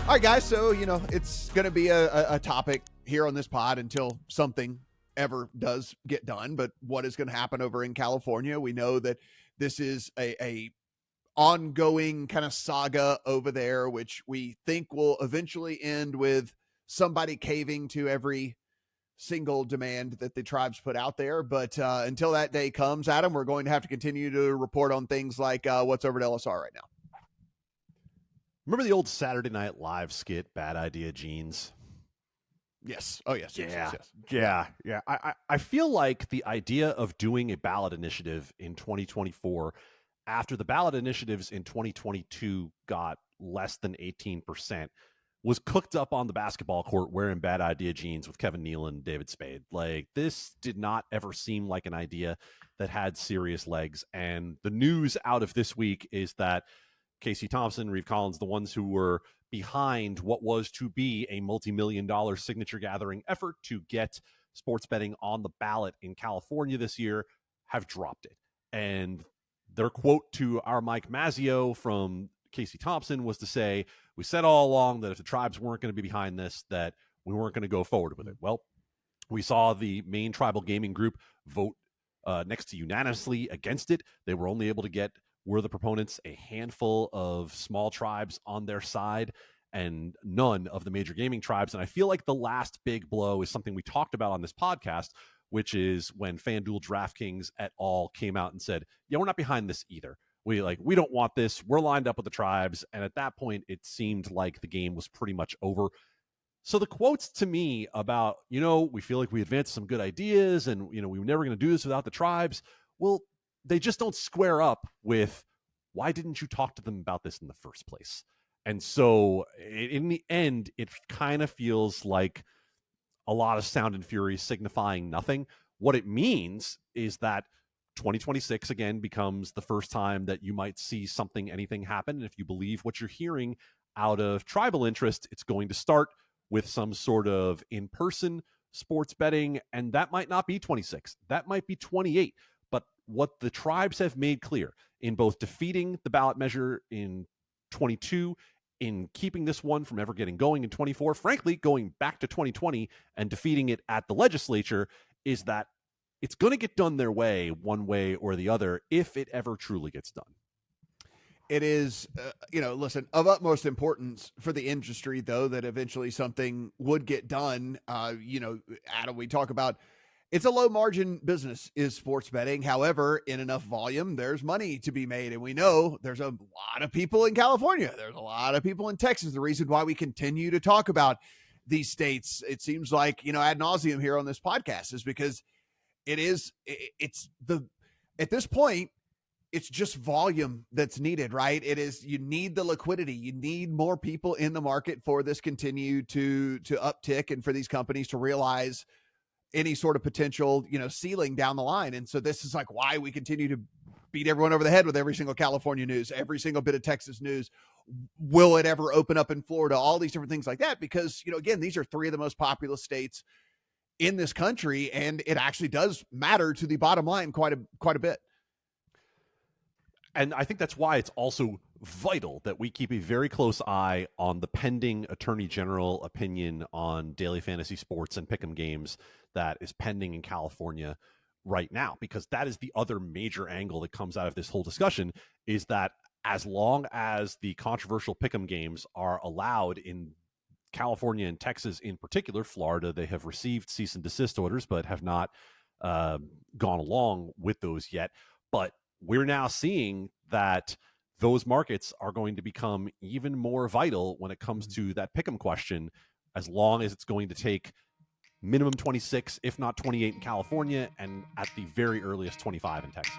All right, guys. So, it's going to be a topic here on this pod until something ever does get done. But what is going to happen over in California? We know that this is a ongoing kind of saga over there, which we think will eventually end with somebody caving to every single demand that the tribes put out there. But until that day comes, Adam, we're going to have to continue to report on things like what's over at LSR right now. Remember the old Saturday Night Live skit, Bad Idea Jeans? Yes. Oh, yes. Yeah. Yes. Yeah. I feel like the idea of doing a ballot initiative in 2024 after the ballot initiatives in 2022 got less than 18% was cooked up on the basketball court wearing Bad Idea Jeans with Kevin Nealon and David Spade. Like, this did not ever seem like an idea that had serious legs. And the news out of this week is that Casey Thompson, Reeve Collins, the ones who were behind what was to be a multi-million-dollar signature gathering effort to get sports betting on the ballot in California this year, have dropped it. And their quote to our Mike Mazzio from Casey Thompson was to say, we said all along that if the tribes weren't going to be behind this, that we weren't going to go forward with it. Well, we saw the main tribal gaming group vote next to unanimously against it. They were only able to get, were the proponents, a handful of small tribes on their side and none of the major gaming tribes. And I feel like the last big blow is something we talked about on this podcast, which is when FanDuel, DraftKings et al. Came out and said, yeah, we're not behind this either. We don't want this. We're lined up with the tribes. And at that point, it seemed like the game was pretty much over. So the quotes to me about, we feel like we advanced some good ideas and, we were never going to do this without the tribes. Well, they just don't square up with, why didn't you talk to them about this in the first place? And so in the end, it kind of feels like a lot of sound and fury signifying nothing. What it means is that 2026 again becomes the first time that you might see anything happen. And if you believe what you're hearing out of tribal interest, it's going to start with some sort of in-person sports betting. And that might not be 26. That might be 28. But what the tribes have made clear in both defeating the ballot measure in 22, in keeping this one from ever getting going in 24, frankly, going back to 2020 and defeating it at the legislature, is that it's going to get done their way, one way or the other, if it ever truly gets done. It is, listen, of utmost importance for the industry, though, that eventually something would get done. Adam, we talk about, it's a low margin business is sports betting. However, in enough volume, there's money to be made. And we know there's a lot of people in California. There's a lot of people in Texas. The reason why we continue to talk about these states, it seems like, ad nauseum here on this podcast, is because at this point, it's just volume that's needed, right? It is, you need the liquidity. You need more people in the market for this continue to uptick and for these companies to realize any sort of potential, ceiling down the line. And so this is like why we continue to beat everyone over the head with every single California news, every single bit of Texas news. Will it ever open up in Florida? All these different things like that, because, again, these are three of the most populous states in this country, and it actually does matter to the bottom line quite a bit. And I think that's why it's also vital that we keep a very close eye on the pending Attorney General opinion on daily fantasy sports and pick'em games that is pending in California right now, because that is the other major angle that comes out of this whole discussion, is that as long as the controversial pick'em games are allowed in California and Texas in particular, Florida, they have received cease and desist orders, but have not gone along with those yet. But we're now seeing that those markets are going to become even more vital when it comes to that pick'em question, as long as it's going to take minimum 26, if not 28 in California, and at the very earliest 25 in Texas.